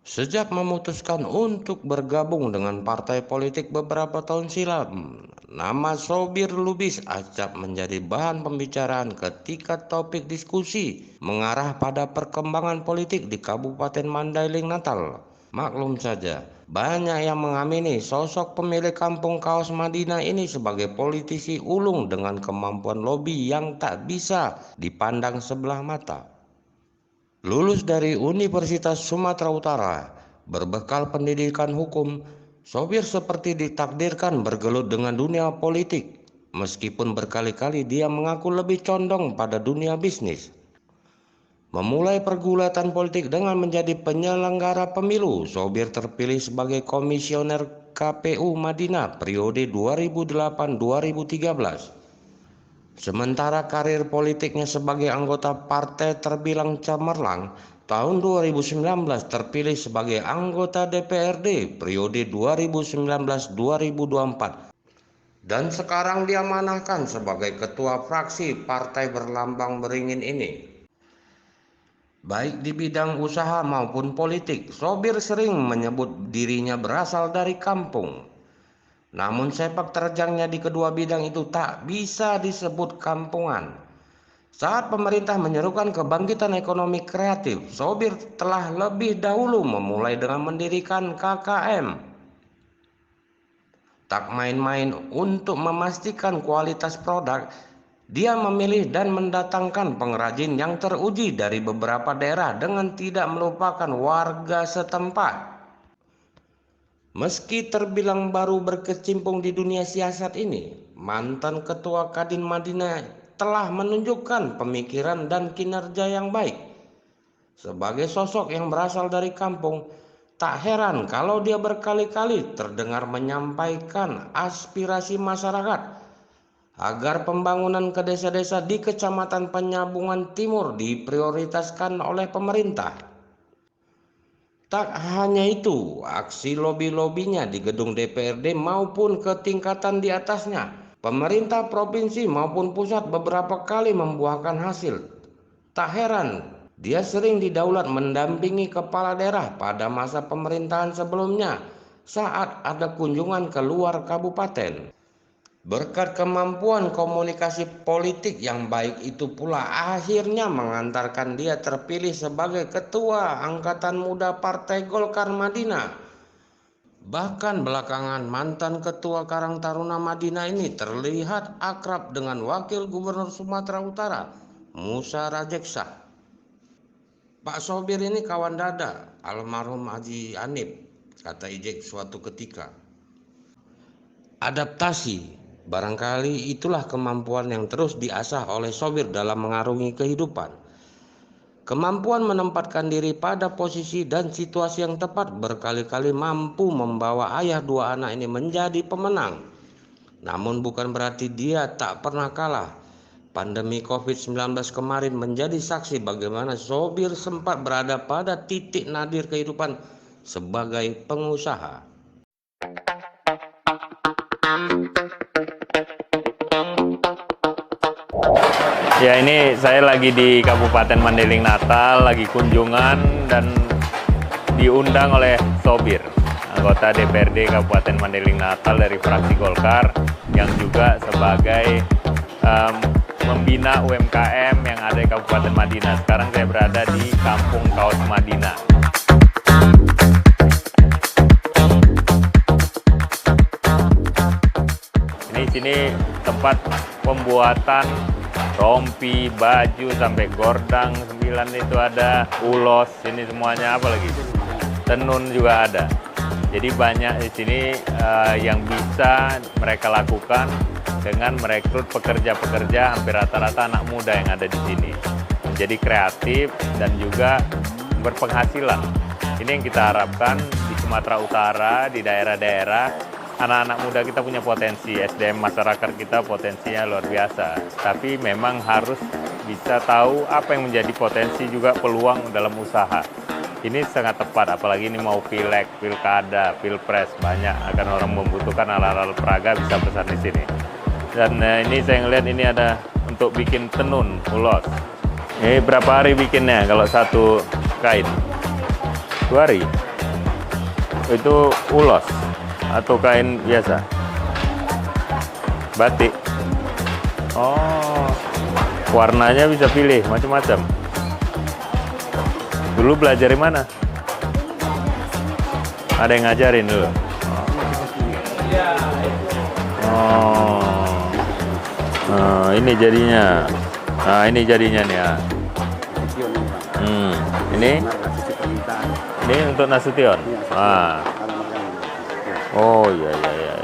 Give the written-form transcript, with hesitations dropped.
Sejak memutuskan untuk bergabung dengan partai politik beberapa tahun silam, nama Sobir Lubis acap menjadi bahan pembicaraan ketika topik diskusi mengarah pada perkembangan politik di Kabupaten Mandailing Natal. Maklum saja, banyak yang mengamini sosok pemilik kampung Kaos Madinah ini sebagai politisi ulung dengan kemampuan lobi yang tak bisa dipandang sebelah mata. Lulus dari Universitas Sumatera Utara, berbekal pendidikan hukum, Sobir seperti ditakdirkan bergelut dengan dunia politik. Meskipun berkali-kali dia mengaku lebih condong pada dunia bisnis. Memulai pergulatan politik dengan menjadi penyelenggara pemilu, Sobir terpilih sebagai komisioner KPU Madinah periode 2008-2013. Sementara karir politiknya sebagai anggota partai terbilang cemerlang. Tahun 2019 terpilih sebagai anggota DPRD periode 2019-2024 dan sekarang diamanahkan sebagai ketua fraksi partai berlambang beringin ini. Baik di bidang usaha maupun politik, Sobir sering menyebut dirinya berasal dari kampung. Namun sepak terjangnya di kedua bidang itu tak bisa disebut kampungan. Saat pemerintah menyerukan kebangkitan ekonomi kreatif, Sobir telah lebih dahulu memulai dengan mendirikan KKM. Tak main-main untuk memastikan kualitas produk, dia memilih dan mendatangkan pengrajin yang teruji dari beberapa daerah dengan tidak melupakan warga setempat. Meski terbilang baru berkecimpung di dunia siasat ini, mantan ketua Kadin Madinah telah menunjukkan pemikiran dan kinerja yang baik. Sebagai sosok yang berasal dari kampung, tak heran kalau dia berkali-kali terdengar menyampaikan aspirasi masyarakat agar pembangunan ke desa-desa di Kecamatan Penyambungan Timur diprioritaskan oleh pemerintah. Tak hanya itu, aksi lobi-lobinya di gedung DPRD maupun ke tingkatan di atasnya, pemerintah provinsi maupun pusat beberapa kali membuahkan hasil. Tak heran, dia sering didaulat mendampingi kepala daerah pada masa pemerintahan sebelumnya saat ada kunjungan ke luar kabupaten. Berkat kemampuan komunikasi politik yang baik itu pula akhirnya mengantarkan dia terpilih sebagai ketua angkatan muda Partai Golkar Madinah. Bahkan belakangan mantan ketua Karang Taruna Madinah ini terlihat akrab dengan wakil gubernur Sumatera Utara, Musa Rajeksa. Pak Sobir ini kawan dada almarhum Haji Anip, kata Ijek suatu ketika. Adaptasi, barangkali itulah kemampuan yang terus diasah oleh Sobir dalam mengarungi kehidupan. Kemampuan menempatkan diri pada posisi dan situasi yang tepat berkali-kali mampu membawa ayah dua anak ini menjadi pemenang. Namun bukan berarti dia tak pernah kalah. Pandemi COVID-19 kemarin menjadi saksi bagaimana Sobir sempat berada pada titik nadir kehidupan sebagai pengusaha. Ya, ini saya lagi di Kabupaten Mandailing Natal, lagi kunjungan dan diundang oleh Sobir, anggota DPRD Kabupaten Mandailing Natal dari fraksi Golkar yang juga sebagai membina UMKM yang ada di Kabupaten Madinah. Sekarang saya berada di Kampung Kaos Madinah. Sini tempat pembuatan rompi, baju, sampai gordang 9 itu ada, ulos, ini semuanya, apa lagi? Tenun juga ada. Jadi banyak di sini yang bisa mereka lakukan dengan merekrut pekerja-pekerja hampir rata-rata anak muda yang ada di sini. Menjadi kreatif dan juga berpenghasilan. Ini yang kita harapkan di Sumatera Utara, di daerah-daerah. Anak-anak muda kita punya potensi, SDM masyarakat kita potensinya luar biasa. Tapi memang harus bisa tahu apa yang menjadi potensi juga peluang dalam usaha. Ini sangat tepat, apalagi ini mau pileg, pilkada, pilpres, banyak akan orang membutuhkan alat-alat peraga bisa pesan di sini. Dan ini saya ngeliat ini ada untuk bikin tenun, ulos. Ini berapa hari bikinnya kalau satu kain? 2 hari? itu ulos atau kain biasa? Batik. Oh, warnanya bisa pilih macam-macam. Dulu belajar di mana? Ada yang ngajarin dulu? Oh, nah, ini jadinya. Nah, ini jadinya nih ya. Ini untuk Nasution. Ah. Oh iya iya iya.